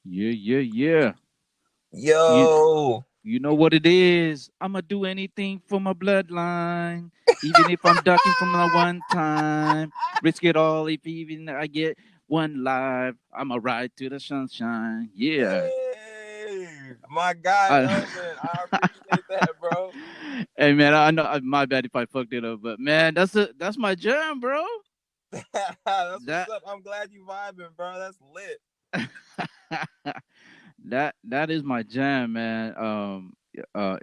Yeah, yeah, yeah. You Yo, you know what it is. I'ma do anything for my bloodline. Even if I'm ducking from the one time. Risk it all if even I get one life. I'ma ride to the sunshine. Yeah. hey, my guy I, Elvin, I appreciate that, bro. hey man, I know my bad if I fucked it up, but man, that's my jam, bro. That's what's That up. I'm glad you vibing, bro. That's lit. that is my jam, man. Uh,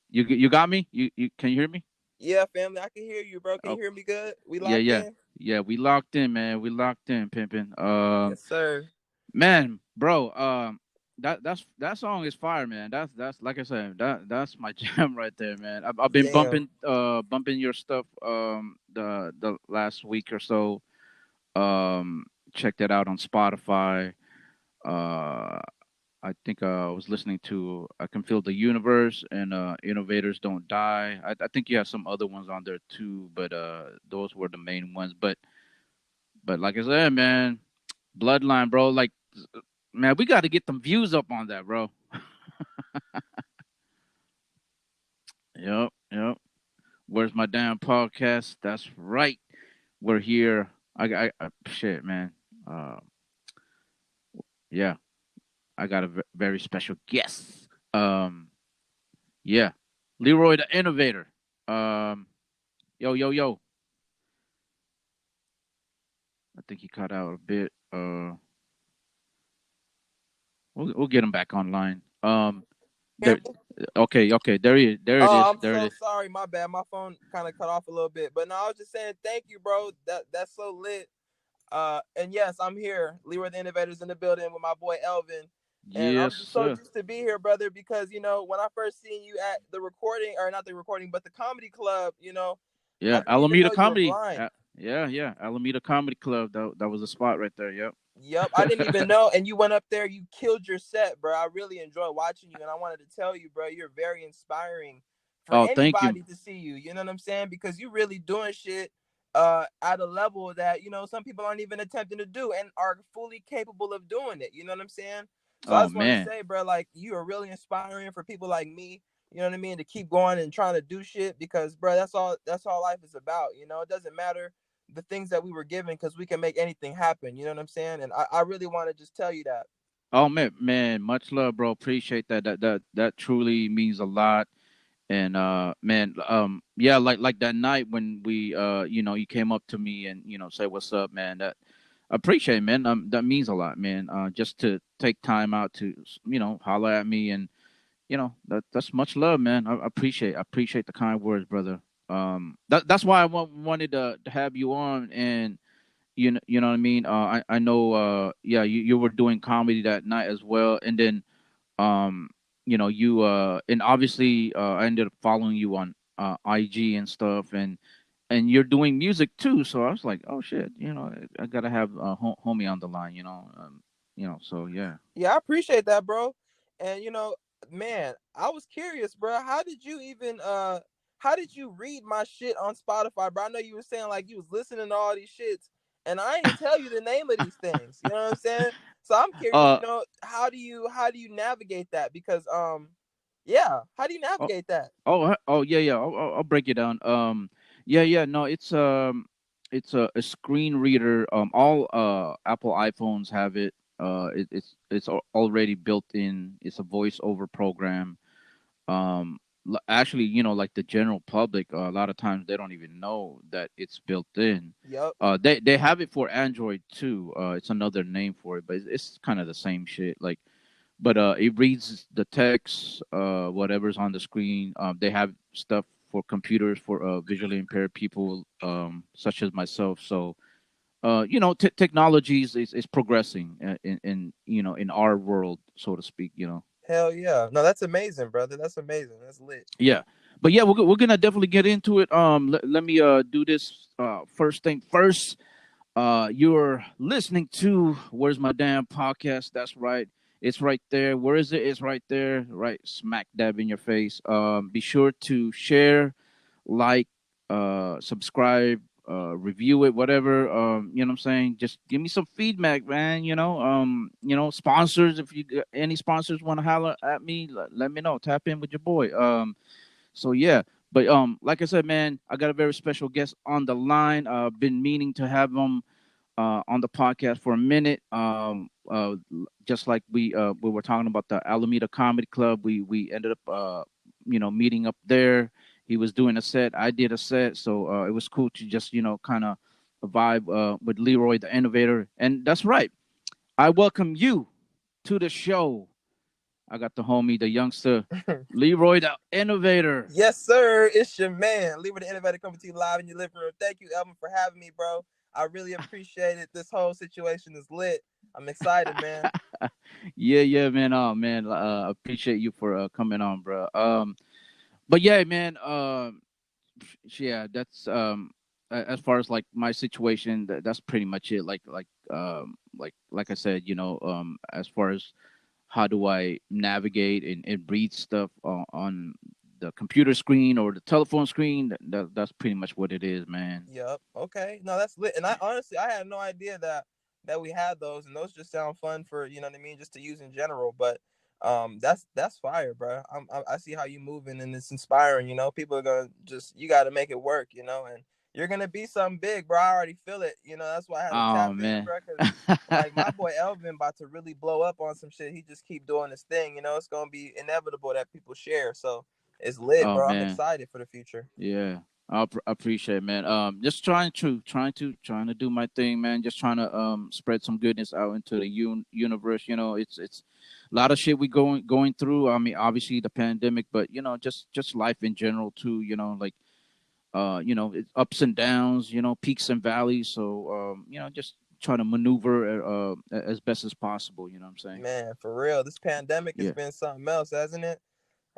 you got me? You can you hear me? Yeah, family, I can hear you, bro. Can you Oh, hear me good? We yeah, locked yeah, in? yeah. We locked in, man. We locked in, pimping. Yes, sir. Man, bro. That song is fire, man. That's like I said, that's my jam right there, man. I've been Damn. bumping your stuff the last week or so. Um, checked it out on Spotify. Uh, I think I was listening to I Can Feel the Universe and Innovators Don't Die. I think you have some other ones on there too, but those were the main ones. But like I said, man, Bloodline, bro. Like, man, we got to get them views up on that, bro. Yep, yep. Where's my damn podcast? That's right. We're here. I shit, man. Uh, yeah, I got a very special guest. Yeah, LeeRoy the Innovator. Um, yo, yo, yo. I think he cut out a bit. We'll get him back online. Hear There. me? Okay, okay. There he is. There it Oh, is. I'm There it so is. sorry. My bad. My phone kind of cut off a little bit. But no, I was just saying thank you, bro. That's so lit. And yes, I'm here. LeeRoy the Innovators in the building with my boy Elvin. And Yes, I'm just so sir. juiced to be here, brother, because when I first seen you at the recording, or not the recording, but the comedy club, I Yeah, didn't even Alameda know you were Comedy. blind. Yeah, yeah. Alameda Comedy Club. That was a spot right there. Yep. Yep, I didn't even know. And you went up there, you killed your set, bro. I really enjoy watching you, and I wanted to tell you, bro, you're very inspiring for Oh, thank you. anybody to see you. You know what I'm saying? Because you really doing shit at a level that some people aren't even attempting to do and are fully capable of doing it. You know what I'm saying? So I Oh just want to man. say, bro, like you are really inspiring for people like me. You know what I mean? To keep going and trying to do shit because, bro, that's all life is about. It doesn't matter the things that we were given because we can make anything happen. You know what I'm saying? And I really want to just tell you that. Oh man, man. Much love, bro. Appreciate that. That truly means a lot. And man, yeah, like that night when we you came up to me and say what's up, man. That I appreciate, man. That means a lot, man. Just to take time out to holler at me and that's much love, man. I appreciate the kind words, brother. That's why I wanted to have you on, and you know what I mean. I know. Yeah, you were doing comedy that night as well, and then you and obviously I ended up following you on IG and stuff, and you're doing music too. So I was like, oh shit, I gotta have homie on the line, So yeah. Yeah, I appreciate that, bro. And man, I was curious, bro. How did you read my shit on Spotify, bro? I know you were saying like you was listening to all these shits, and I ain't tell you the name of these things. You know what I'm saying? So I'm curious, Uh how do you navigate that? Because yeah, how do you oh navigate that? oh yeah, yeah. I'll break it down. Yeah, yeah. No, it's a screen reader. All Apple iPhones have it. Already built in. It's a voice over program. Actually, like the general public, a lot of times they don't even know that it's built in. Yep. They have it for Android too. It's another name for it, but it's kind of the same shit. Like, but it reads the text, whatever's on the screen. They have stuff for computers for visually impaired people, such as myself. So, technology is progressing in our world, so to speak. Hell yeah. No, that's amazing, brother. That's amazing. That's lit. Yeah, but yeah, we're gonna definitely get into it. Let me do this first thing first. You're listening to Where's My Damn Podcast? That's right. It's right there. Where is it? It's right there, right smack dab in your face. Be sure to share, like, subscribe. review it, whatever. You know what I'm saying? Just give me some feedback, man. Sponsors, if you any sponsors want to holler at me, let me know. Tap in with your boy. So yeah, but like I said, man, I got a very special guest on the line. Been meaning to have him on the podcast for a minute. Just like we were talking about the Alameda Comedy Club, we ended up meeting up there. He was doing a set, I did a set, so it was cool to just kind of vibe with LeeRoy the Innovator. And that's right, I welcome you to the show. I got the homie, the youngster, LeeRoy the Innovator. Yes, sir. It's your man, LeeRoy the Innovator, coming to you live in your living room. Thank you, Elvin, for having me, bro. I really appreciate it. This whole situation is lit. I'm excited, man. Yeah, man. Oh, man. Appreciate you for coming on, bro. But yeah, man. Yeah, that's as far as like my situation, that's pretty much it. Like I said, as far as how do I navigate and read stuff on the computer screen or the telephone screen, that's pretty much what it is, man. Yep. Okay. No, that's lit. And I honestly, I had no idea that we had those, and those just sound fun for what I mean, just to use in general. But that's fire, bro. I see how you moving, and it's inspiring. People are gonna you got to make it work. And you're gonna be something big, bro. I already feel it. That's why I had to Oh tap in, man. bro. Cause like my boy Elvin about to really blow up on some shit. He just keep doing his thing. It's gonna be inevitable that people share. So it's lit, Oh bro. I'm man. excited for the future. Yeah, appreciate it, man. Just trying to do my thing, man. Just trying to spread some goodness out into the universe. It's a lot of shit we going through. I mean, obviously the pandemic, but just life in general too. Like it's ups and downs. Peaks and valleys. So just trying to maneuver as best as possible. You know what I'm saying? Man, for real, this pandemic has Yeah. been something else, hasn't it?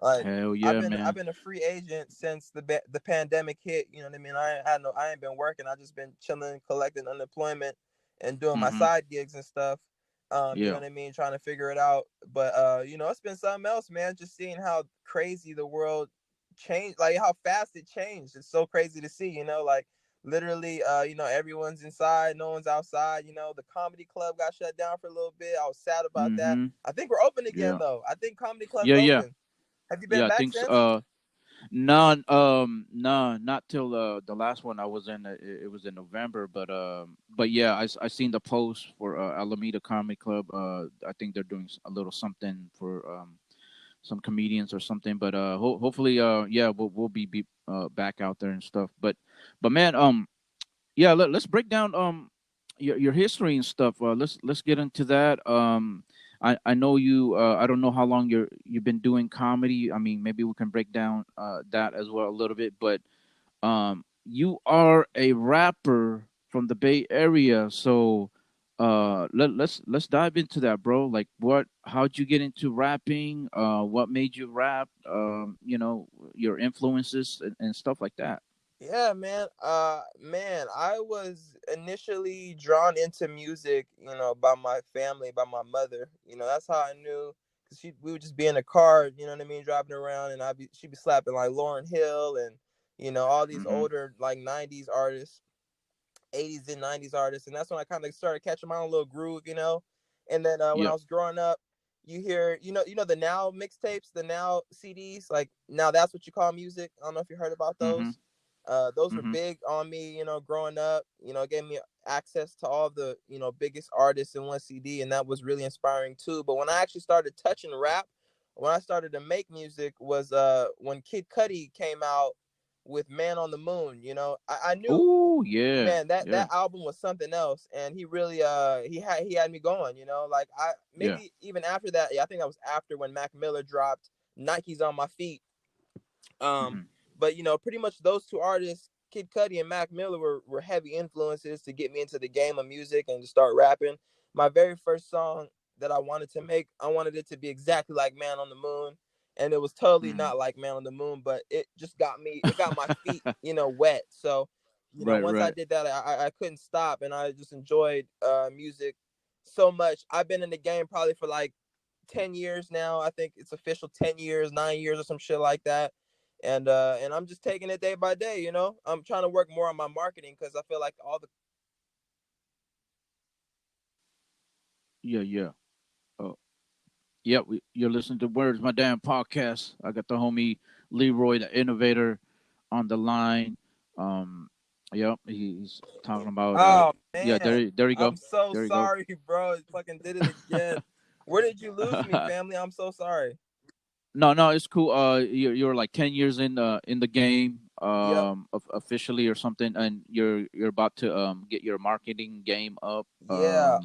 Like Hell I've yeah, been I've man. been a free agent since the pandemic hit. You know what I mean? I ain't been working. I just been chilling, collecting unemployment, and doing my Mm-hmm. side gigs and stuff. You know Yeah. what I mean? Trying to figure it out. But it's been something else, man. Just seeing how crazy the world changed, like how fast it changed. It's so crazy to see. Like literally, everyone's inside, no one's outside. The comedy club got shut down for a little bit. I was sad about that. Mm-hmm. I think we're open again Yeah. though. I think comedy clubs Yeah. open. Have you been Yeah. I back think so. since? None. No, not till the last one I was in. It was in November, but yeah, I seen the post for Alameda Comedy Club. I think they're doing a little something for some comedians or something. But hopefully, yeah, we'll be back out there and stuff. But man, yeah, let's break down your history and stuff. Let's get into that. I know you. I don't know how long you've been doing comedy. I mean, maybe we can break down that as well a little bit. But you are a rapper from the Bay Area, so let's dive into that, bro. Like, how'd you get into rapping? What made you rap? Your influences and stuff like that. Yeah, man. Man, I was initially drawn into music, by my family, by my mother. That's how I knew, because we would just be in a car, you know what I mean, driving around, and she'd be slapping like Lauryn Hill and all these Mm-hmm. older like '90s artists, '80s and '90s artists, and that's when I kind of started catching my own little groove. And then when I Yep. was growing up, you hear, the Now mixtapes, the Now CDs, like Now That's What You Call Music. I don't know if you heard about Mm-hmm. those. Those were Mm-hmm. big on me, growing up. It gave me access to all the biggest artists in one CD, and that was really inspiring too. But when I actually started touching rap, when I started to make music, was when Kid Cudi came out with Man on the Moon. I knew, Oh yeah, man, that yeah, that album was something else, and he really he had me going. Like I yeah. maybe even after that, yeah, I think that was after when Mac Miller dropped Nike's on My Feet. um Mm-hmm. but pretty much those two artists, Kid Cudi and Mac Miller, were heavy influences to get me into the game of music and to start rapping. My very first song that I wanted to make, I wanted it to be exactly like Man on the Moon, and it was totally Mm-hmm. not like Man on the Moon, but it got my feet wet. So Right, once I right. did that, I couldn't stop, and I just enjoyed music so much. I've been in the game probably for like 10 years now. I think it's official 10 years, 9 years, or some shit like that. and I'm just taking it day by day. I'm trying to work more on my marketing because I feel like all the Yeah, yeah. Oh, yeah. You're listening to Words My Damn Podcast. I got the homie LeeRoy, the Innovator, on the line. Um, yep, he's talking about. Oh Yeah, man, there you I'm go. so There you go. sorry, bro. It fucking did it again. Where did you lose me, family? I'm so sorry. No, no, it's cool. You're like 10 years in the game, Yep. officially or something, and you're about to get your marketing game up Yeah.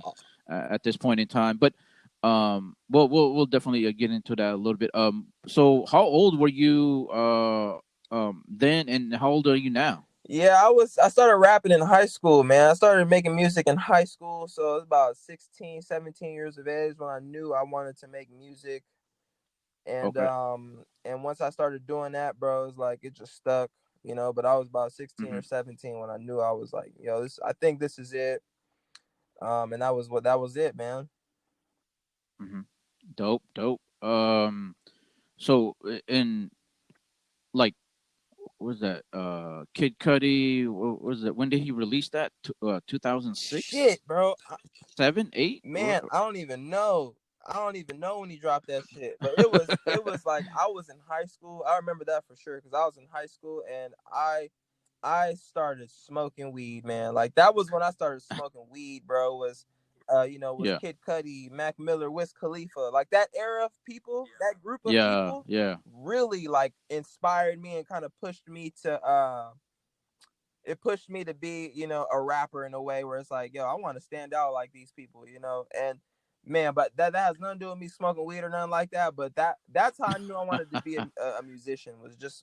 at this point in time. But we'll definitely get into that a little bit. So how old were you then, and how old are you now? Yeah, I started rapping in high school, man. I started making music in high school, so it was about 16, 17 years of age when I knew I wanted to make music. Okay. And once I started doing that, bro, it was like it just stuck. But I was about 16 or Mm-hmm. 17 when I knew I was like, yo, this I think this is it. And that was it, man. Mm-hmm. Dope, dope. So in like was that Kid Cudi? What was it? When did he release that? 2006, Shit, bro. 7, 8? Man, I don't even know. I don't even know when he dropped that shit. But it was like I was in high school. I remember that for sure because I was in high school and I started smoking weed, man. Like that was when I started smoking weed, bro. Was Yeah, Kid Cudi, Mac Miller, Wiz Khalifa, like that era of people, that group of yeah, people, yeah, really like inspired me and kind of pushed me to it pushed me to be, a rapper in a way where it's like, yo, I want to stand out like these people. And man, but that has nothing to do with me smoking weed or nothing like that. But that's how I knew I wanted to be a musician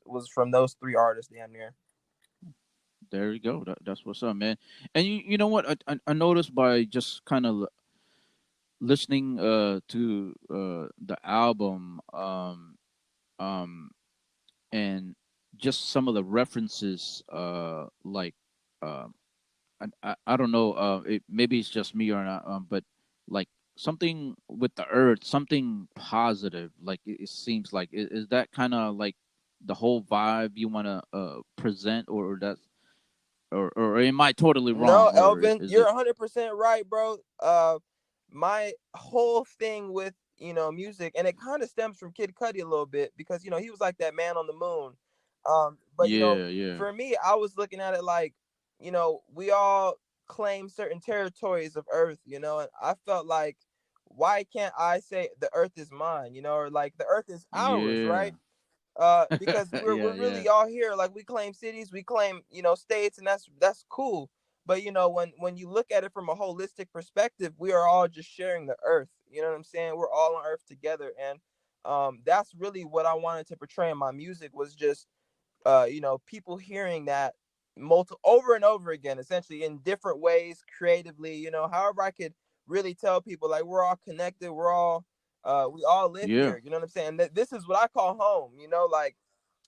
was from those three artists, damn near. there you go. That's what's up, man. And you know what? I noticed by just kind of listening to the album, um and just some of the references, like um I don't know. Maybe it's just me or not. But like something with the earth, something positive. Like it seems like is that kind of like the whole vibe you want to present, or that's or am I totally wrong, No, or Elvin, is you're it? 100% right, bro. My whole thing with music, and it kind of stems from Kid Cudi a little bit because he was like that man on the moon. But Yeah, yeah, for me, I was looking at it like, we all claim certain territories of Earth, and I felt like, why can't I say the Earth is mine, or like the Earth is ours, yeah, right? Because we're yeah, yeah, really all here. Like we claim cities, we claim states, and that's cool. But when you look at it from a holistic perspective, we are all just sharing the earth. You know what I'm saying? We're all on earth together, and that's really what I wanted to portray in my music was just people hearing that over and over again, essentially in different ways, creatively. However I could really tell people like we're all connected, we all live yeah, here. You know what I'm saying? This is what I call home. Like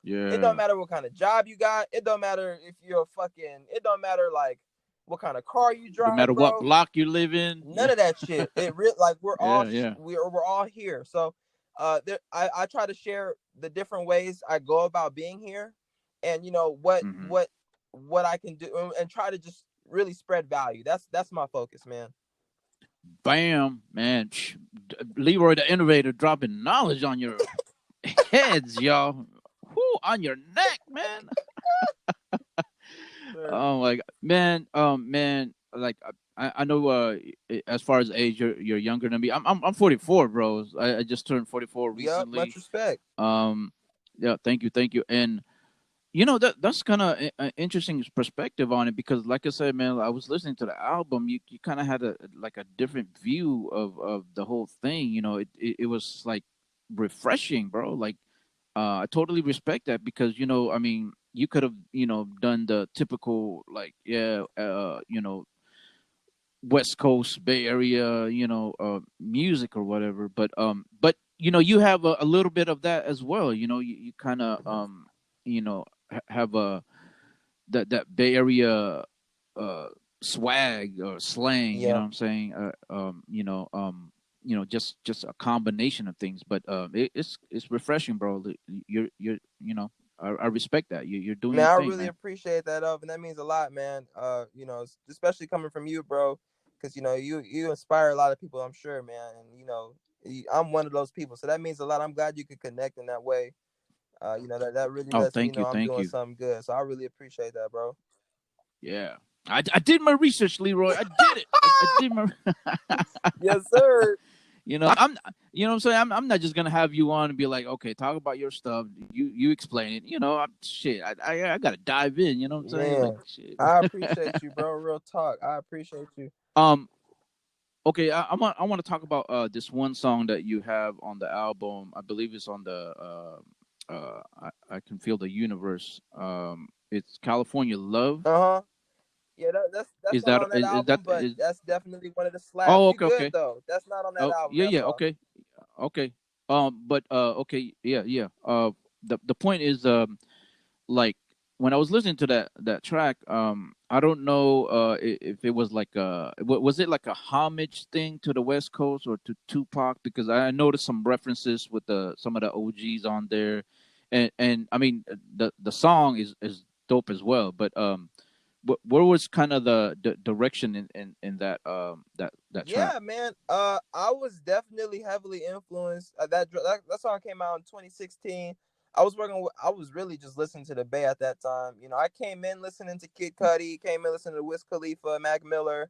it don't yeah. matter what kind of job you got. It don't matter if you're fucking. It don't matter like what kind of car you No drive, matter what bro. block you live in. None Yeah, of that shit. It real like yeah, yeah. we're all here. So I try to share the different ways I go about being here, and what Hmm. what I can do, and try to just really spread value. That's my focus, man. Bam, man. Leroy the Innovator dropping knowledge on your heads, y'all. Whoo, on your neck, man. Sure. Oh my god, man. Man. Like I know. As far as age, you're younger than me. I'm 44, bro. I just turned 44 Yep. Much recently. respect. Um, yeah. Thank you, thank you. And that's kind of an interesting perspective on it because, like I said, man, I was listening to the album. You kind of had a different view of the whole thing. It was like refreshing, bro. Like I totally respect that because I mean, you could have done the typical like yeah, West Coast Bay Area music or whatever, but you have a little bit of that as well. You kind of have a that Bay Area uh swag or slang. You know Yeah. what I'm saying? Just a combination of things, but it's refreshing, bro. You're I respect that. You're doing Man, your I thing, really man. appreciate that, Elvin. That means a lot, man. Especially coming from you, bro, because you inspire a lot of people, I'm sure, man. And I'm one of those people, so that means a lot. I'm glad you could connect in that way. That really Oh, lets me thank know you, I'm thank doing you. something good. So I really appreciate that, bro. Yeah, I did my research, LeeRoy. I did it. I did my. Yes, sir. I'm. You know what I'm saying. I'm not just gonna have you on and be like, okay, talk about your stuff. You explain it. Shit. I gotta dive in. You know what I'm saying? Like Man, shit. I appreciate you, bro. Real talk. I appreciate you. um. Okay, I want to talk about this one song that you have on the album. I believe it's on the I can feel the universe. It's California Love. Uh huh. Yeah, that's Is not that on that is that album, but is that's definitely one of the slaps. Oh, You okay, good okay. though? That's not on that Oh, album. yeah, That yeah, song. okay. Okay. But okay, yeah, yeah. The point is like when I was listening to that track, I don't know if it was like was it like a homage thing to the West Coast or to Tupac, because I noticed some references with the some of the OGs on there, and I mean the song is dope as well, but where was kind of the direction in that track? Yeah, man. I was definitely heavily influenced. That song came out in 2016. I was really just listening to the Bay at that time. I came in listening to Kid Cudi, came in listening to Wiz Khalifa, Mac Miller,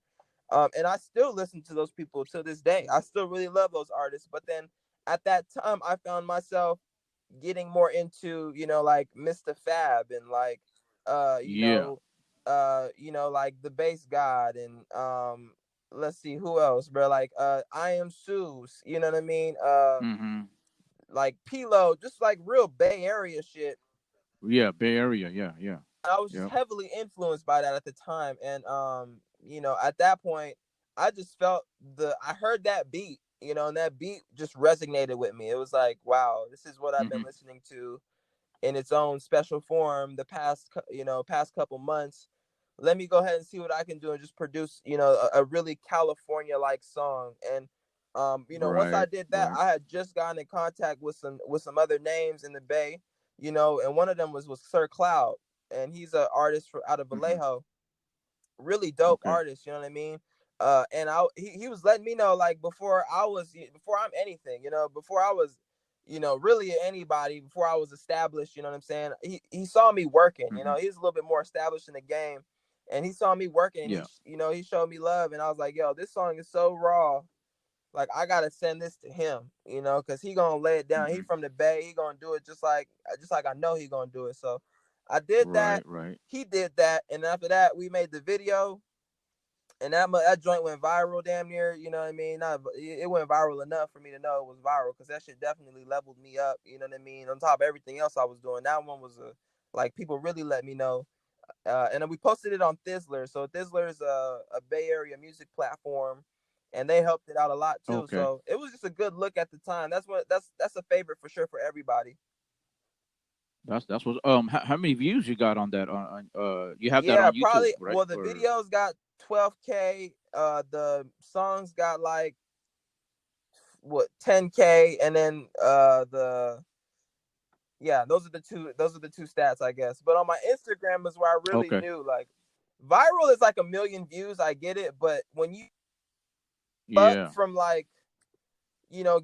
and I still listen to those people to this day. I still really love those artists. But then at that time, I found myself getting more into like Mr. Fab and like uh you Yeah. know like the Bass God and let's see who else, bro. Like I Am Sue's, you know what I mean? Mm-hmm. Like Pilo, just like real Bay Area shit. Yeah, Bay Area. Yeah, yeah, I was just yeah. heavily influenced by that at the time, and at that point, I just felt I heard that beat, and that beat just resonated with me. It was like, wow, this is what I've been Mm-hmm. listening to in its own special form the past couple months. Let me go ahead and see what I can do and just produce a really California like song. And once I Right, did that, right. I had just gotten in contact with some other names in the Bay, and one of them was Sir Cloud, and he's an artist out of Mm-hmm. Vallejo, really dope Okay. artist, you know what I mean? And he was letting me know, like, before I'm anything, before I was really anybody, before I was established, you know what I'm saying? He saw me working, Mm-hmm. he's a little bit more established in the game, and he saw me working, and Yeah. he showed me love, and I was like, yo, this song is so raw, like I gotta send this to him, because he gonna lay it down. He Mm-hmm. from the Bay, he gonna do it just like I know he gonna do it. So I did Right, that. right. He did that, and after that, we made the video, and that joint went viral, damn near. You know what I mean? Not it went viral enough for me to know it was viral, because that shit definitely leveled me up. You know what I mean? On top of everything else I was doing, that one was like people really let me know. And then we posted it on Thizzler. So Thizzler is a Bay Area music platform, and they helped it out a lot too. Okay. So it was just a good look at the time. That's a favorite for sure for everybody. That's what. How many views you got on that? You have that Yeah, on YouTube, probably. right? Well, the Or videos got 12K. The songs got like what 10K, and then the yeah, those are the two stats, I guess. But on my Instagram is where I really okay. knew, like, viral is like a million views. I get it, but when you Yeah. from like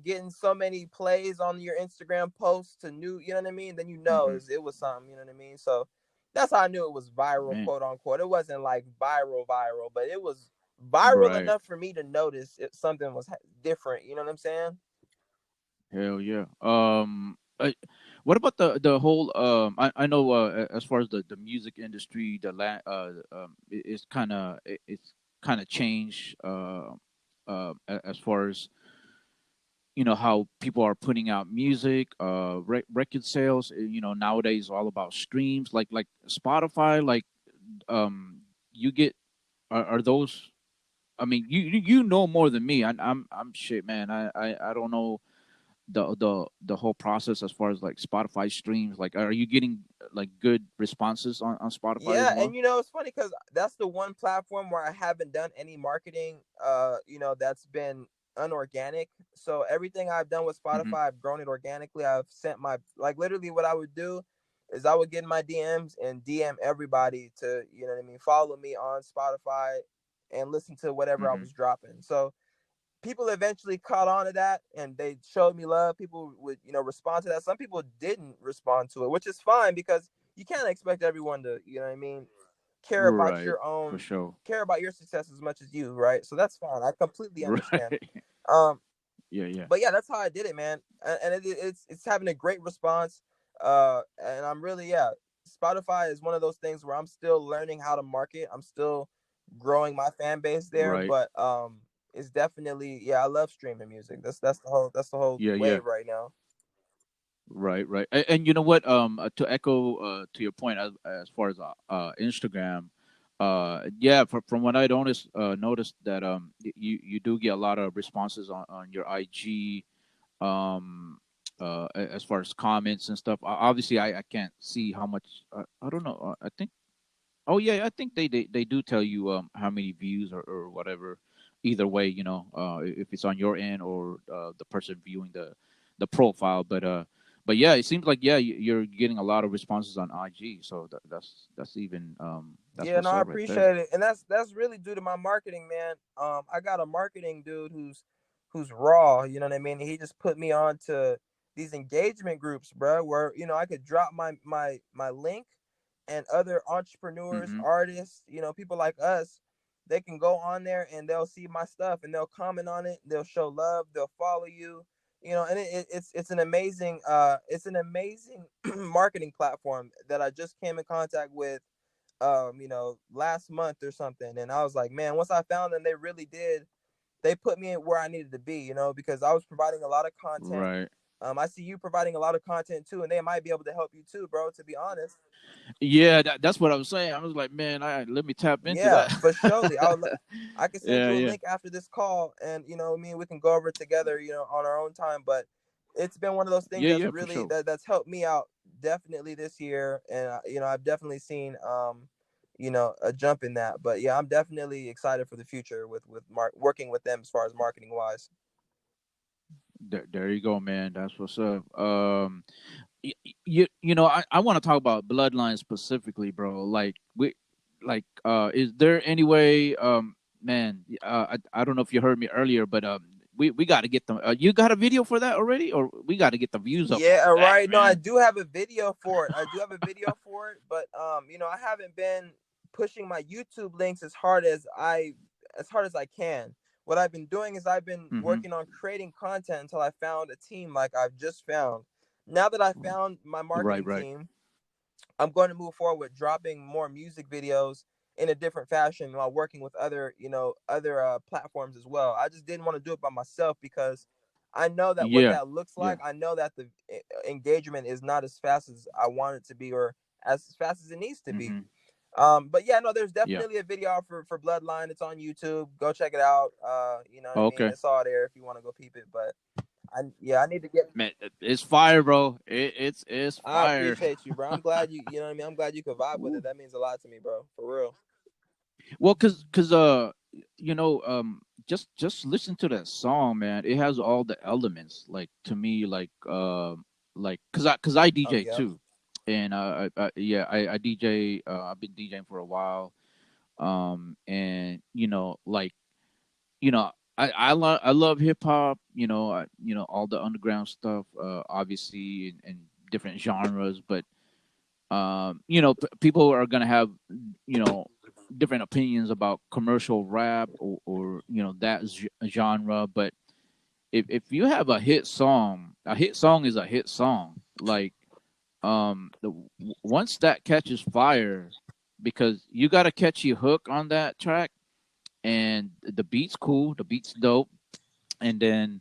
getting so many plays on your Instagram posts to new, you know what I mean, then Mm-hmm. it was something, you know what I mean. So that's how I knew it was viral, Man. quote unquote. It wasn't like viral, but it was viral Right. enough for me to notice something was different. You know what I'm saying? Hell yeah. What about the whole I know as far as the music industry, it's kind of changed as far as how people are putting out music, record sales. Nowadays all about streams, like Spotify. Like um, you get are those? I mean, you know more than me. I'm shit, man. I don't know the whole process as far as like Spotify streams. Like, are you getting like good responses on Spotify as Yeah, and well? it's funny because that's the one platform where I haven't done any marketing. That's been unorganic. So everything I've done with Mm-hmm. Spotify, I've grown it organically. I've sent my, like, literally what I would do is I would get in my DMs and DM everybody to, you know what I mean, follow me on Spotify and listen to whatever I Mm-hmm. was dropping. So people eventually caught on to that and they showed me love. People would, you know, respond to that. Some people didn't respond to it, which is fine because you can't expect everyone to, you know what I mean, care about Right. your For own, sure. care about your success as much as you, right? So that's fine. I completely understand. Right. Um, Yeah. Yeah. but yeah, that's how I did it, man. And it's having a great response. And I'm really, yeah. Spotify is one of those things where I'm still learning how to market. I'm still growing my fan base there, Right. but it's definitely, yeah. I love streaming music. That's the whole Yeah. Yeah. wave right now. Right. Right. And you know what? To echo to your point as far as Instagram, yeah. From what I noticed that you do get a lot of responses on your IG, um as far as comments and stuff. Obviously I can't see how much. I don't know. I think. Oh yeah, I think they do tell you how many views or whatever. Either way, if it's on your end or the person viewing the profile. But yeah, it seems like, yeah, you're getting a lot of responses on IG. So that's even that's Yeah, no, what's I up right there. appreciate it, and that's really due to my marketing, man. I got a marketing dude who's raw. You know what I mean? He just put me on to these engagement groups, bro, where you know I could drop my link, and other entrepreneurs, Mm-hmm. artists, you know, people like us, they can go on there and they'll see my stuff and they'll comment on it. They'll show love. They'll follow you. You know, and it's an amazing marketing platform that I just came in contact with you know, last month or something. And I was like, man, once I found them, they put me where I needed to be, you know, because I was providing a lot of content. Right. I see you providing a lot of content too, and they might be able to help you too, bro, to be honest. Yeah, that's what I was saying. I was like, man, let me tap into Yeah, that. for surely. I can send Yeah. you a Yeah. link after this call, and you know, me and we can go over it together, you know, on our own time. But it's been one of those things Yeah. that's Yeah. For really sure. that's helped me out definitely this year, and you know, I've definitely seen you know, a jump in that. But yeah, I'm definitely excited for the future with working with them as far as marketing wise. There you go, man. That's what's up. I want to talk about bloodline specifically, bro. Is there any way, man? I don't know if you heard me earlier, but we got to get them. You got a video for that already, or we got to get the views up Yeah, on that, right. No, I man. do have a video for it. I do have a video for it, but you know, I haven't been pushing my YouTube links as hard as I can. What I've been doing is I've been Mm-hmm. working on creating content until I found a team like I've just found. Now that I found my Right, marketing right. team, I'm going to move forward with dropping more music videos in a different fashion while working with other, you know, other platforms as well. I just didn't want to do it by myself because I know that what Yeah, that looks yeah. like. I know that the engagement is not as fast as I want it to be or as fast as it needs to be. Mm-hmm. But yeah, no, there's Yeah. definitely a video for Bloodline. It's on YouTube. Go check it out. You know what I mean? Okay, It's all there if you want to go peep it. But I need to get. man. It's fire, bro. It's I fire. appreciate you, bro. I'm glad you know what I mean. I'm glad you could vibe with it. Woo. That means a lot to me, bro. For real. Well, cause you know, just listen to that song, man. It has all the elements. Like, to me, like, cause I Oh DJ yeah. too, and yeah, I DJ. I've been DJing for a while. And I love hip hop. All the underground stuff. Obviously, and different genres, but people are gonna have you know different opinions about commercial rap or that genre. But if you have a hit song is a hit song. Like, once that catches fire, because you got a catchy hook on that track, and the beat's cool, the beat's dope, and then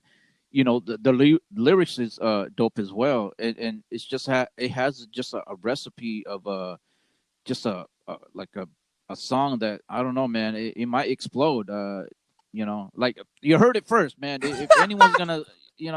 the lyrics is dope as well, and it's just it has just a recipe of just like a song that, I don't know, man. It might explode. Like, you heard it first, man. If anyone's gonna, you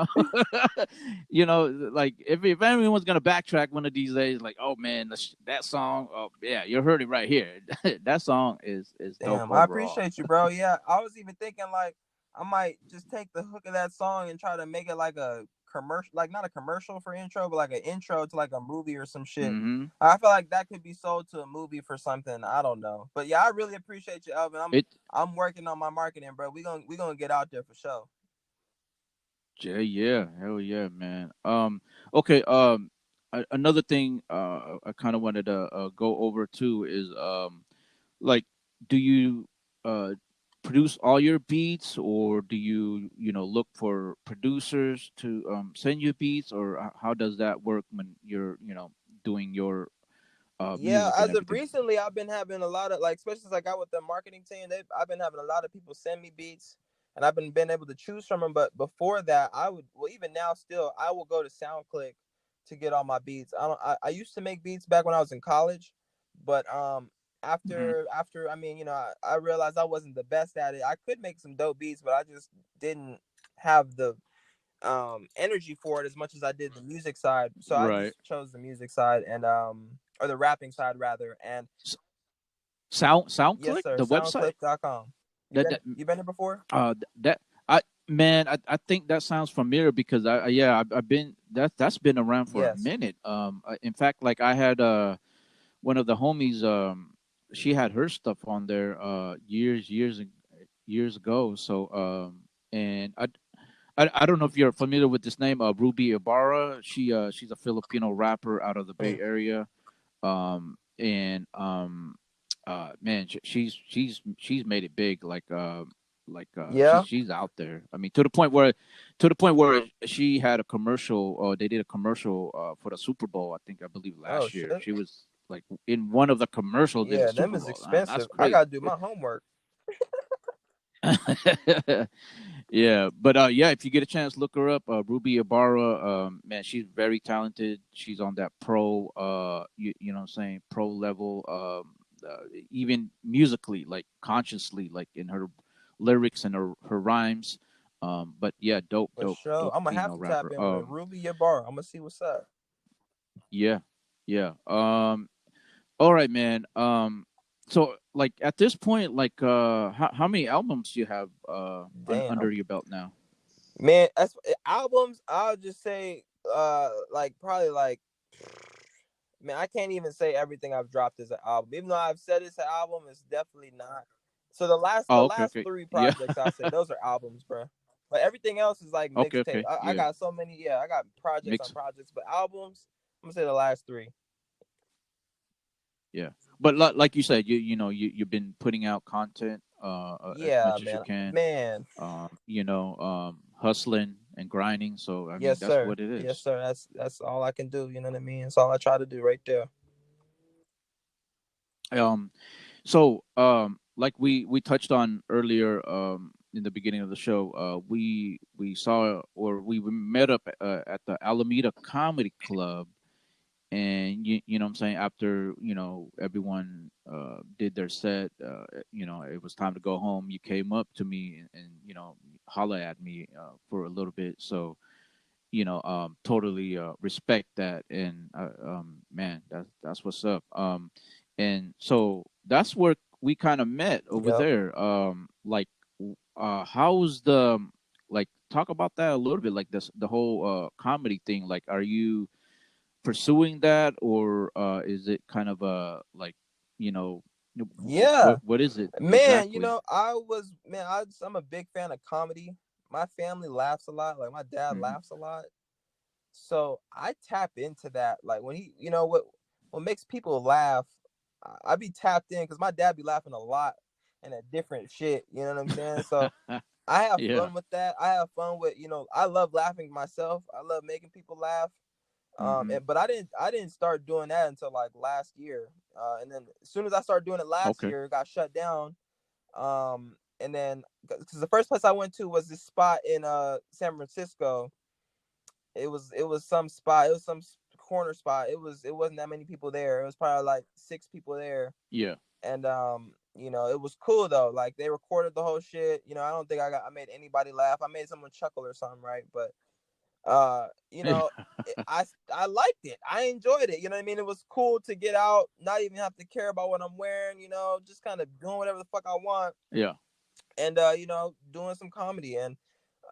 know, like, if anyone's gonna backtrack one of these days, like, oh man, that song, oh yeah, you heard it right here. That song is dope Damn, I overall. appreciate you, bro. Yeah, I was even thinking like I might just take the hook of that song and try to make it like a commercial, like not a commercial for intro, but like an intro to like a movie or some shit. Mm-hmm. I feel like that could be sold to a movie for something. I don't know, but yeah, I really appreciate you, Elvin. It. I'm working on my marketing, bro. We gonna get out there for sure. Yeah, yeah, hell yeah, man. Okay. Another thing, I kind of wanted to go over too is like, do you uh produce all your beats, or do you look for producers to send you beats, or how does that work when you're doing your Yeah, music and as of everything? recently, I've been having a lot of like, especially since I got with the marketing team. I've been having a lot of people send me beats, and I've been able to choose from them. But before that, I would, well, even now, still, I will go to SoundClick to get all my beats. I don't. I used to make beats back when I was in college, but Hmm. after I mean, I realized I wasn't the best at it. I could make some dope beats, but I just didn't have the energy for it as much as I did the music side. So I Right. just chose the music side and or the rapping side rather. And S- yes, SoundClick, sir, the website. soundclick.com. That that You been there before? that I man, I think that sounds familiar because yeah, I've been that's been around for a Yes. minute. In fact, like I had one of the homies, she had her stuff on there years ago. So and I don't know if you're familiar with this name, Ruby Ibarra. She's a Filipino rapper out of the Bay Mm. Area. And man, she's made it big. Yeah. She's out there. I mean, to the point where she had a commercial. They did a commercial for the Super Bowl. I believe Oh last year. shit. She was like in one of the commercials in the Yeah, them Super is Bowl. Man, that's expensive. I crazy. gotta do my homework. Yeah, but yeah, if you get a chance, look her up. Ruby Ibarra. Man, she's very talented. She's on that pro. You know what I'm saying, pro level. Even musically, like consciously, like in her lyrics and her rhymes. But yeah, For sure. dope I'm gonna have female to tap rapper. in with her. Ruby your bar. I'm gonna see what's up. Yeah, yeah. All right, man. So like at this point, like how many albums do you have Damn. under your belt now? Man, as albums, I'll just say like probably like, man, I can't even say everything I've dropped as an album. Even though I've said it's an album, it's definitely not. So the Oh, okay, last okay. three Yeah. projects I'll say those are albums, bro. But everything else is like Okay, mixtape. okay. I Yeah. got so many, yeah, I got projects on Mix. projects, but albums, I'm gonna say the last three. Yeah. But like you said, you've been putting out content as Yeah, much as you man. can. Man. Hustling and grinding. So I mean, Yes, that's sir. what it Yes, is. sir. That's all I can do, you know what I mean? That's all I try to do right there. Um so like we touched on earlier in the beginning of the show, we saw, or we met up at the Alameda Comedy Club. And you know what I'm saying, after everyone did their set, it was time to go home. You came up to me and holla at me for a little bit. So totally respect that. And man, that's what's up. And so that's where we kind of met over Yep. there. Like how's the like, talk about that a little bit, like this, the whole comedy thing. Like, are you pursuing that, or is it kind of a like, you know Yeah. what is it Man, exactly? I'm a big fan of comedy. My family laughs a lot. Like my dad Hmm. laughs a lot. So I tap into that. Like when what makes people laugh, I be tapped in because my dad be laughing a lot and at different shit. You know what I'm saying? So I have Yeah. fun with that. I have fun with, I love laughing myself. I love making people laugh. Hmm. But I didn't start doing that until like last year. And then as soon as I started doing it last Okay. year, it got shut down. And then because the first place I went to was this spot in San Francisco. It was some spot. It was some corner spot. It wasn't that many people there. It was probably like six people there. Yeah. And it was cool though. Like they recorded the whole shit. I don't think I made anybody laugh. I made someone chuckle or something, right? But uh, you Yeah. know, I liked it. I enjoyed it. You know what I mean? It was cool to get out, not even have to care about what I'm wearing. Just kind of doing whatever the fuck I want, Yeah. and doing some comedy. And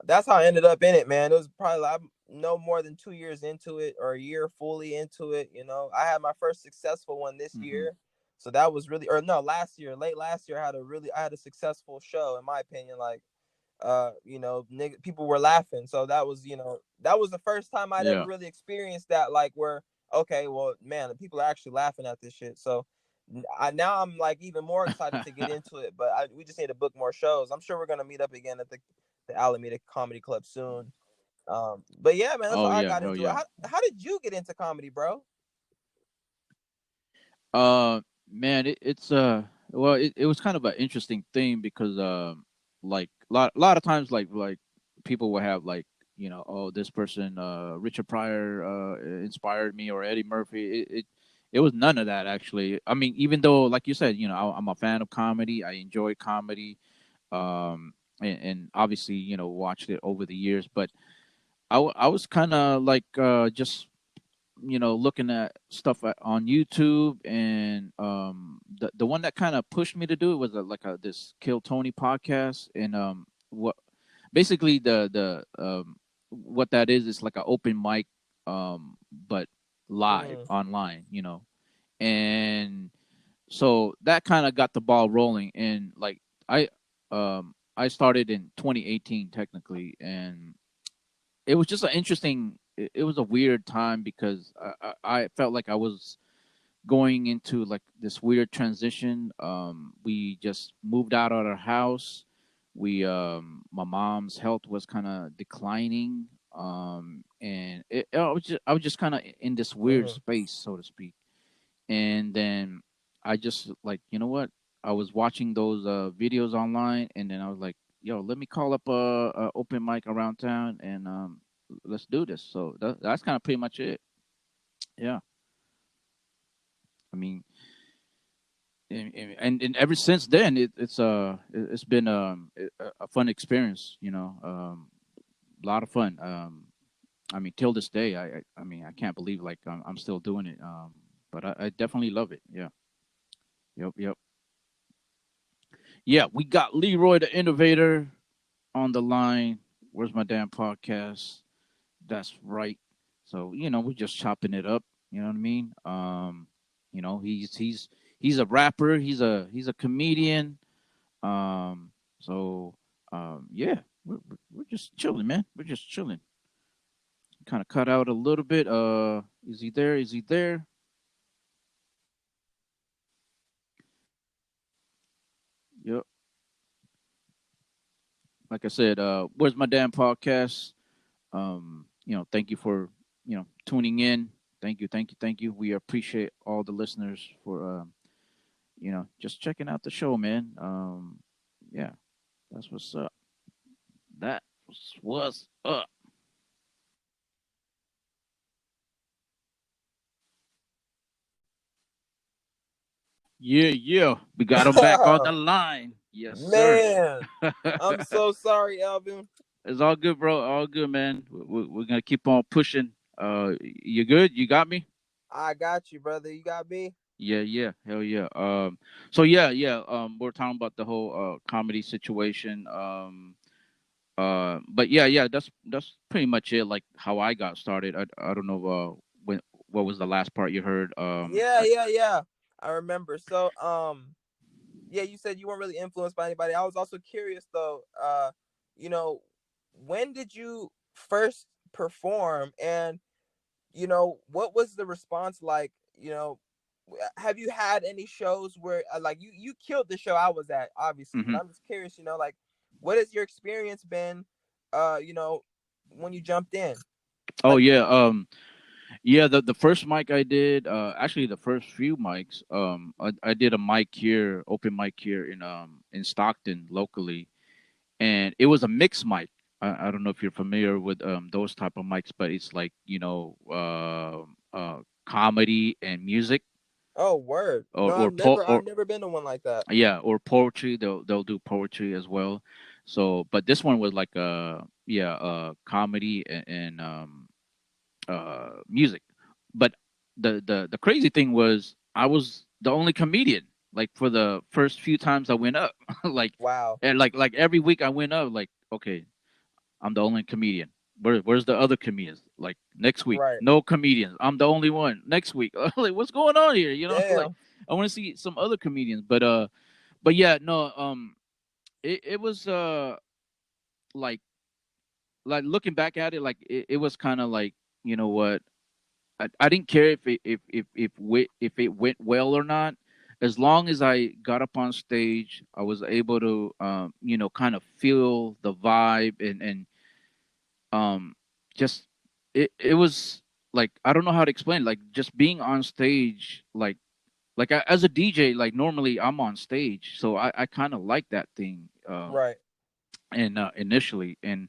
that's how I ended up in it, man. It was probably like, no more than 2 years into it, or a year fully into it. You know, I had my first successful one this Mm-hmm. year, so that was really, or no, last year, late last year, I had a successful show in my opinion. Like, people were laughing, so that was, that was the first time I'd ever Yeah. really experienced that. Like, where, okay, well, man, the people are actually laughing at this shit. So now I'm like even more excited to get into it, but we just need to book more shows. I'm sure we're gonna meet up again at the Alameda Comedy Club soon. But yeah, man, that's how Oh I yeah, got hell into it. yeah. How did you get into comedy, bro? Uh, man, it's well, it was kind of an interesting thing because like a lot of times like people will have like, oh, this person, Richard Pryor inspired me, or Eddie Murphy. It was none of that actually. I mean, even though like you said, I'm a fan of comedy. I enjoy comedy. And obviously, watched it over the years, but I was kind of like just looking at stuff on YouTube, and the one that kind of pushed me to do it was this Kill Tony podcast, and what basically the what that is like an open mic, but live Mm, online, and so that kind of got the ball rolling, and like I started in 2018 technically, and it was just an interesting. It was a weird time because I felt like I was going into like this weird transition. We just moved out of our house. We My mom's health was kind of declining, and I was just kind of in this weird mm. space, so to speak. And then I just like, you know what? I was watching those videos online, and then I was like, yo, let me call up a open mic around town, and let's do this. So that's kind of pretty much it. Yeah, I mean, and ever since then, it's been a fun experience. A lot of fun. I mean, till this day, I mean, I can't believe like I'm still doing it. But I definitely love it. Yeah. Yep. Yep. Yeah, we got LeeRoy the Innovator on the line. Where's my damn podcast? That's right. So, we're just chopping it up. You know what I mean? He's a rapper. He's a comedian. Um, so yeah, we're just chilling, man. We're just chilling. Kind of cut out a little bit. Is he there? Is he there? Yep. Like I said, where's my damn podcast? Thank you for tuning in. Thank you, thank you, thank you. We appreciate all the listeners for just checking out the show, man. Yeah, that's what's up. That was up. Yeah, yeah. We got him back on the line. Yes, sir. Man, I'm so sorry, Elvin. It's all good, bro. All good, man. We're gonna keep on pushing. You good? You got me? I got you, brother. You got me. Yeah, yeah, hell yeah. So yeah, yeah. We're talking about the whole comedy situation. But yeah, yeah. That's pretty much it. Like how I got started. I don't know. When what was the last part you heard? Yeah, yeah, yeah. I remember. So, yeah, you said you weren't really influenced by anybody. I was also curious though. You know, when did you first perform, and what was the response like? Have you had any shows where like you killed the show I was at, obviously, but hmm I'm just curious. Like, what has your experience been? Uh, you know, when you jumped in, Oh like, yeah. Yeah. The first mic I did. Actually, the first few mics. I did a mic here, open mic here in Stockton locally, and it was a mixed mic. I don't know if you're familiar with those type of mics, but it's like comedy and music, oh, word. or No, or I've never been to one like that. yeah, or poetry. They'll do poetry as well. So, but this one was like comedy and music. But the crazy thing was I was the only comedian. Like for the first few times I went up, like Wow. and like every week I went up. Like okay, I'm the only comedian. Where's the other comedians? Like next week, Right. no comedians. I'm the only one. Next week, like what's going on here? Like Damn. I want to see some other comedians. But yeah, no. It was like looking back at it, like it was kind of like, you know what, I didn't care if it went well or not. As long as I got up on stage, I was able to kind of feel the vibe and um just it was like, I don't know how to explain it, like just being on stage, as a DJ, like normally I'm on stage, so I kind of like that thing, Right. and initially, and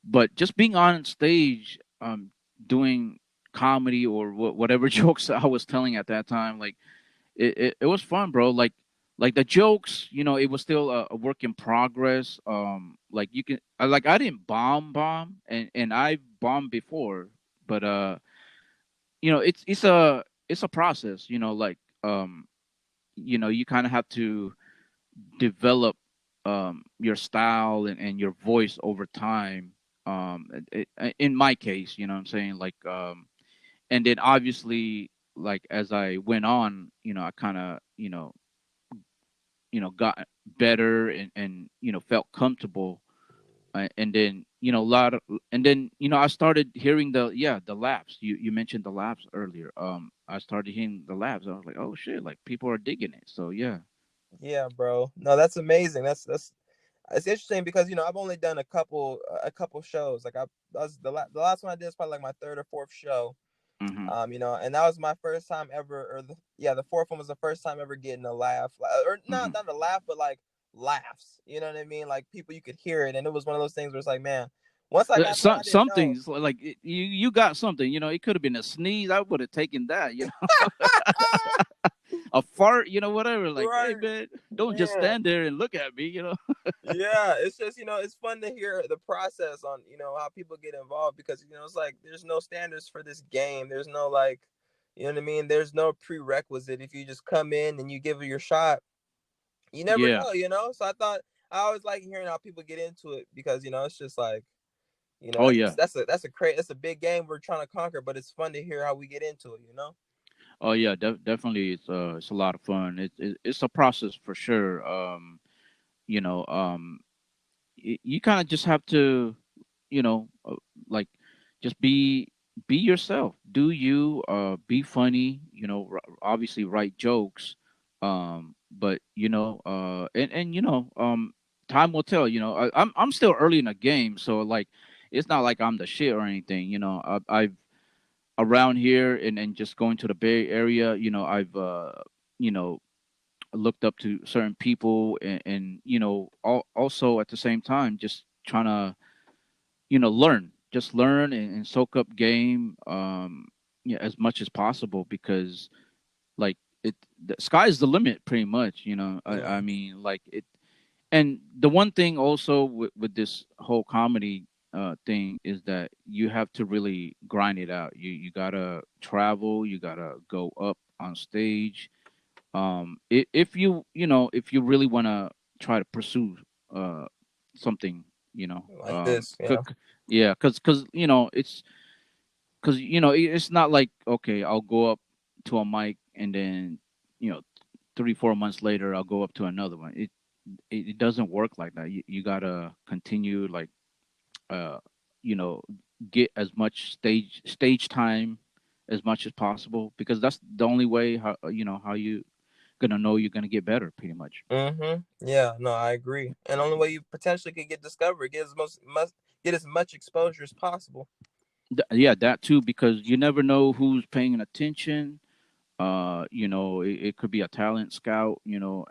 but just being on stage, doing comedy or whatever jokes I was telling at that time, like it was fun, bro. Like the jokes, it was still a work in progress. Like I didn't bomb, and I bombed before, but it's a process, you kind of have to develop your style and your voice over time. In my case, you know what I'm saying? Like, and then obviously, like as I went on, I kind of, got better and felt comfortable. And then, and then, I started hearing the laughs. You mentioned the laughs earlier. I started hearing the laughs. I was like, oh shit, like people are digging it. So yeah. Yeah, bro. No, that's amazing. That's it's interesting because I've only done a couple shows. Like that was the last one I did is probably like my third or fourth show. Hmm. And that was my first time ever, or the fourth one was the first time ever getting a laugh, or not Hmm. not a laugh, but like laughs. You know what I mean? Like people, you could hear it, and it was one of those things where it's like, man, once I got there, I didn't know. Something like you got something. It could have been a sneeze. I would have taken that. A fart. Whatever. Like, hey Right, man, don't just man. stand there and look at me. Yeah, it's just it's fun to hear the process on how people get involved, because it's like there's no standards for this game. There's no, like, you know what I mean. There's no prerequisite. If you just come in and you give it your shot, you never Yeah. know. So I always like hearing how people get into it, because it's just like Oh yeah. that's a big game we're trying to conquer, but it's fun to hear how we get into it. Oh yeah. Definitely. It's a lot of fun. It's a process for sure. You know. You kind of just have to, like, just be yourself, do you, be funny, obviously write jokes, but and time will tell. I'm still early in the game, so like it's not like I'm the shit or anything. I've around here and just going to the Bay Area, I've you know looked up to certain people, and also at the same time just trying to learn, just learn and soak up game, yeah, as much as possible, because like the sky's the limit pretty much. I Yeah. mean, like it. And the one thing also with this whole comedy thing is that you have to really grind it out. You gotta travel, you gotta go up on stage, if you really want to try to pursue uh something, Like this. Yeah. yeah, because it's not like, okay, I'll go up to a mic and then, you know 3-4 months later I'll go up to another one. It doesn't work like that. You gotta continue, like, uh you know get as much stage time as much as possible, because that's the only way how you gonna know you're gonna get better, pretty much. Yeah, no, I agree. And the only way you potentially could get discovered, get as much exposure as possible. Yeah, that too, because you never know who's paying attention. It could be a talent scout,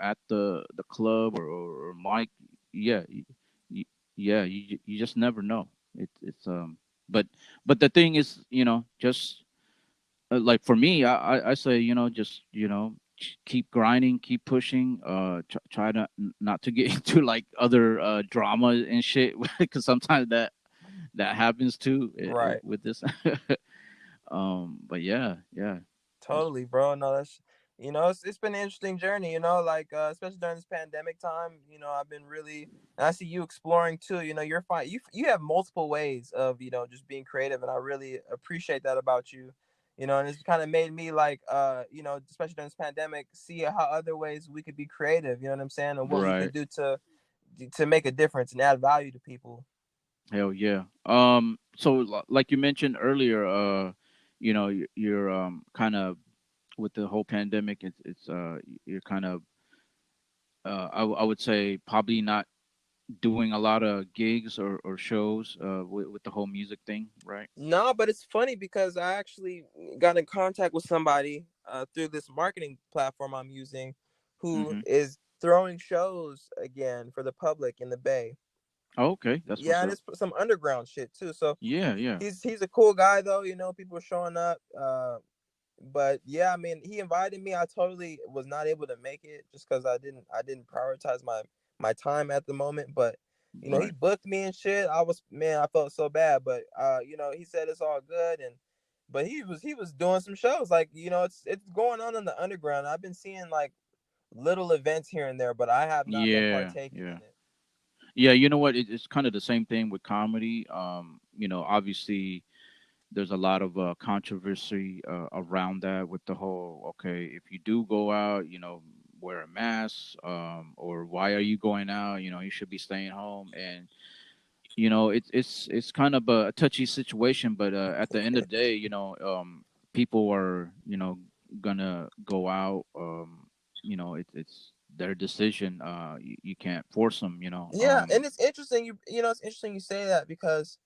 at the club, or Mike. Yeah, you, yeah, you just never know. But the thing is, just like for me, I say, just keep grinding, keep pushing, try to not to get into like other drama and shit, because sometimes that happens too, Right. with this. But yeah, yeah, just Totally, bro. No, it's been an interesting journey. Like especially during this pandemic time. I've been really, and I see you exploring too. You're fine. You have multiple ways of just being creative, and I really appreciate that about you. And it's kind of made me like especially during this pandemic, see how other ways we could be creative. You know what I'm saying, and what we could Right. do to make a difference and add value to people. Hell yeah. So like you mentioned earlier, you're kind of with the whole pandemic. It's you're kind of I would say probably not doing a lot of gigs or shows with the whole music thing, right? No, but it's funny because I actually got in contact with somebody through this marketing platform I'm using, who Mm-hmm. is throwing shows again for the public in the Bay. Okay, that's what's Yeah, and up. it's some underground shit too. So Yeah, yeah. he's a cool guy though. People are showing up. But yeah, I mean, he invited me. I totally was not able to make it just because I didn't prioritize my time at the moment. But he Right. booked me and shit. I felt so bad, but he said it's all good. And but he was doing some shows, like it's going on in the underground. I've been seeing like little events here and there, but I have not been Yeah, partaking yeah. in it. Yeah, you know what? It's kind of the same thing with comedy. Obviously there's a lot of controversy around that with the whole, okay, if you do go out, wear a mask, or why are you going out? You should be staying home. And it's kind of a touchy situation, but at the end of the day, people are gonna go out. It's their decision. You can't force them. Yeah, and it's interesting. It's interesting you say that because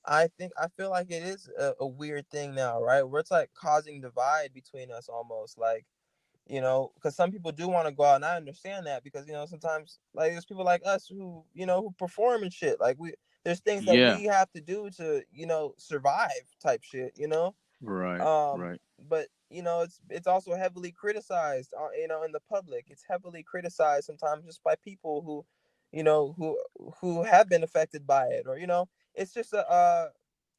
I feel like it is a weird thing now, right? Where it's like causing divide between us almost, like because some people do want to go out, and I understand that because sometimes like there's people like us who perform and shit. Like there's things that Yeah. we have to do to survive type shit. Right. um Right. but it's also heavily criticized in the public. It's heavily criticized sometimes just by people who you know who who have been affected by it, or it's just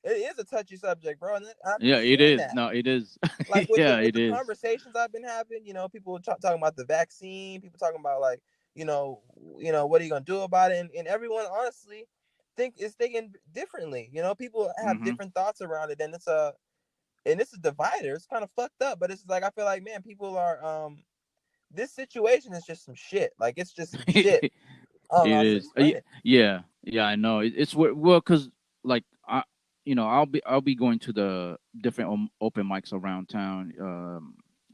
it is a touchy subject, bro, and I've been Yeah. It seeing is. that, No, it is. like with the Yeah, with it the is. conversations I've been having. People talking about the vaccine, people talking about like what are you gonna do about it, and everyone honestly is thinking differently. People have Mm-hmm. different thoughts around it, and it's a divider. It's kind of fucked up, but it's like I feel like, man, people are this situation is just some shit. Like it's just some shit. It I don't know how to is. explain it. Yeah. Yeah. I know. Well, cause like I'll be going to the different open mics around town,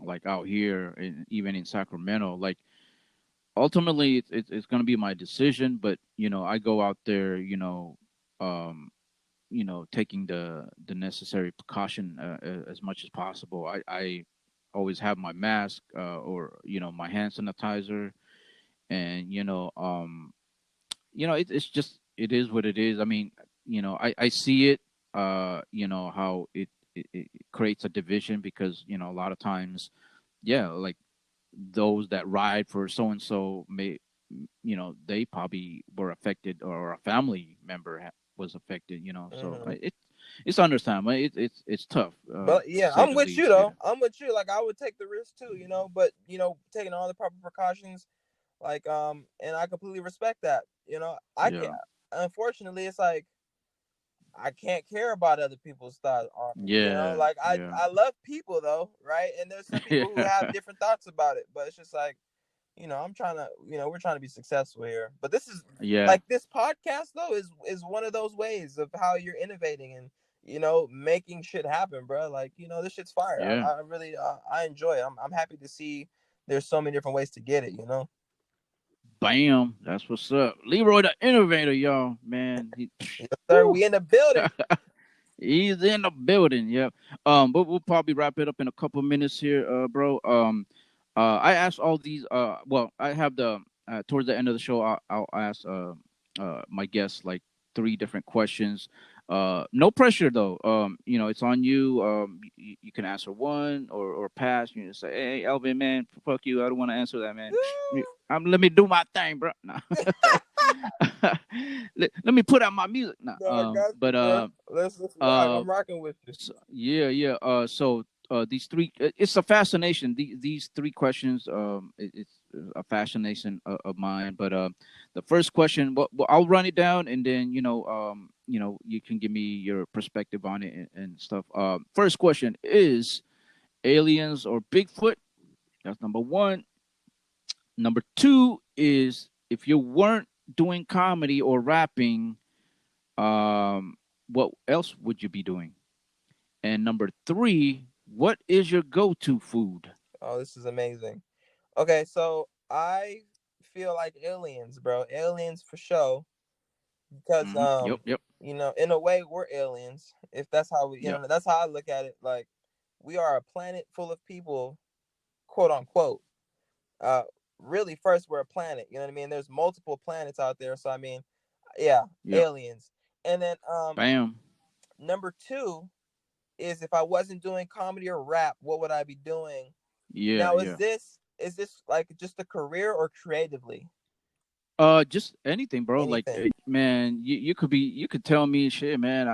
like out here and even in Sacramento. Like ultimately, it's gonna be my decision, but I go out there, um, taking the necessary precaution as much as possible. I always have my mask or my hand sanitizer, and it's just it is what it is. I mean, I see it. How it creates a division because a lot of times, yeah, like those that ride for so and so may they probably were affected or a family member was affected. So Hmm. it's understandable. It's tough But to yeah, say I'm the with you least. Yeah. though. I'm with you. Like I would take the risk too, but taking all the proper precautions, like and I completely respect that. I can Yeah. Unfortunately, it's like I can't care about other people's thoughts on it. Yeah. Like I Yeah. I love people though, right? And there's some people who have Yeah. different thoughts about it, but it's just like I'm trying to, we're trying to be successful here. But this is Yeah. like this podcast though is one of those ways of how you're innovating and making shit happen, bro. Like this shit's fire. Yeah. I really I enjoy it. I'm happy to see there's so many different ways to get it. Bam. That's what's up. LeeRoy the Innovator, y'all. Man. Yes, sir. Whew. We in the building. He's in the building. Yep. But we'll probably wrap it up in a couple minutes here, bro. I asked all these. Well, I have the towards the end of the show. I'll ask my guests like three different questions. No pressure though. It's on you. You can answer one or pass. You just say, "Hey, Elvin, man, fuck you. I don't want to answer that, man. Let me do my thing, bro." Nah. Let me put out my music. Nah. No, I got you, But bro. Let's rock. uh, I'm rocking with you. yeah, yeah. So these three. It's a fascination. These three questions. It's a fascination of mine. But the first question. Well, I'll run it down, and then you can give me your perspective on it and stuff. First question is aliens or Bigfoot. That's number one. Number two is if you weren't doing comedy or rapping, um, what else would you be doing? And number three, what is your go-to food? Oh, this is amazing. Okay, so I feel like aliens, bro. Aliens for sure. Because Yep, yep, in a way we're aliens. If that's how we yep, that's how I look at it. Like we are a planet full of people, quote unquote. Uh really first we're a planet, you know what I mean? There's multiple planets out there. So I mean, yeah, yep. aliens. And then Bam. number two is if I wasn't doing comedy or rap, what would I be doing? Yeah, Now yeah. is this like just a career or creatively? Just anything, bro. Like, Anything. man, you could tell me shit, man.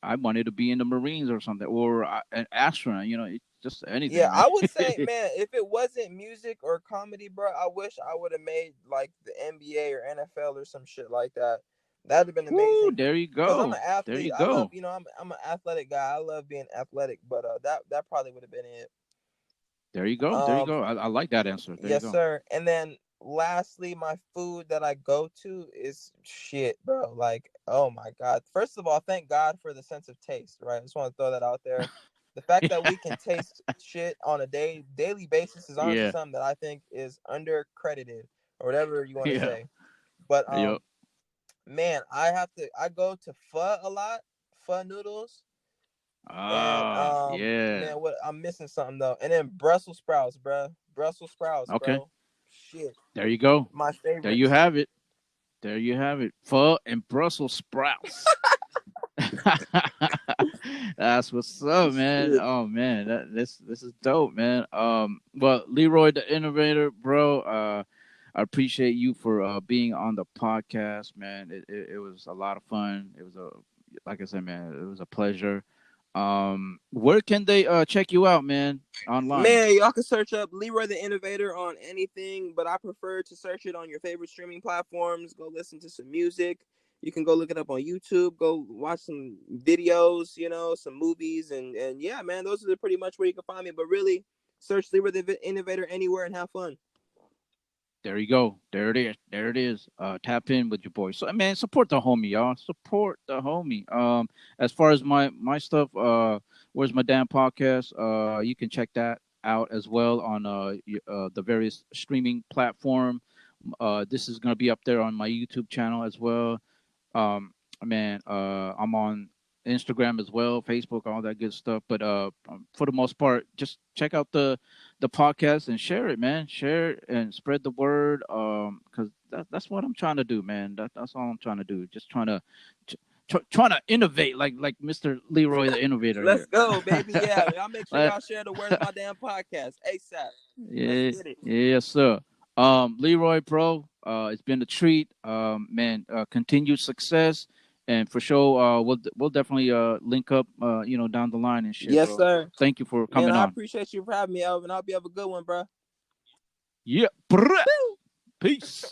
I wanted to be in the Marines or something, or an astronaut. It's just Yeah, anything, man. I would say, man, if it wasn't music or comedy, bro, I wish I would have made like the NBA or NFL or some shit like that. That'd have been Woo, amazing. there you Cause I'm go. an There athlete. you I love, go. I'm an athletic guy. I love being athletic, but that probably would have been it. There you go. There you Um, go. I like that answer. There you yes, go. sir. And then lastly, my food that I go to is shit, bro. Like, oh my god. First of all, thank God for the sense of taste, right? I just want to throw that out there. The fact that we can taste shit on a daily basis is honestly Yeah. something that I think is undercredited or whatever you want to Yeah. say. But Yep. man, I go to pho a lot, pho noodles, and Yeah. man, what I'm missing something though. And then Brussels sprouts, bro. Brussels sprouts, Okay. bro. Shit, There you go. my There you favorites. have it. There you have it. Pho and Brussels sprouts. That's what's up, man. Shit. Oh man, this is dope, man. Well, LeeRoy the Innovator, bro. I appreciate you for being on the podcast, man. It was a lot of fun. It was like I said, man, it was a pleasure. Where can they check you out, man? Online. Man, y'all can search up LeeRoy the Innovator on anything, but I prefer to search it on your favorite streaming platforms. Go listen to some music. You can go look it up on YouTube. Go watch some videos, some movies, and yeah, man, those are pretty much where you can find me. But really, search LeeRoy the Innovator anywhere and have fun. There you go. There it is. There it is. Tap in with your boy. So man, support the homie, y'all. Support the homie. As far as my stuff, where's my damn podcast? You can check that out as well on the various streaming platform. This is gonna be up there on my YouTube channel as well. Um, man, I'm on Instagram as well, Facebook, all that good stuff. But for the most part, just check out the podcast and share it, man. Share it and spread the word. Because that's what I'm trying to do, man. That's all I'm trying to do. Just trying to innovate, like Mr. LeeRoy, the innovator Let's here. go, baby. Yeah, y'all make sure Like, y'all share the word of my damn podcast ASAP. Let's yeah, get it. yes, sir. LeeRoy, bro, it's been a treat. Man, continued success, and for sure, we'll definitely link up, down the line and shit, Yes, bro. sir. Thank you for Man, coming I on. appreciate you for having me, Elvin. I hope you have a good one, bro. Yeah, brah. Peace.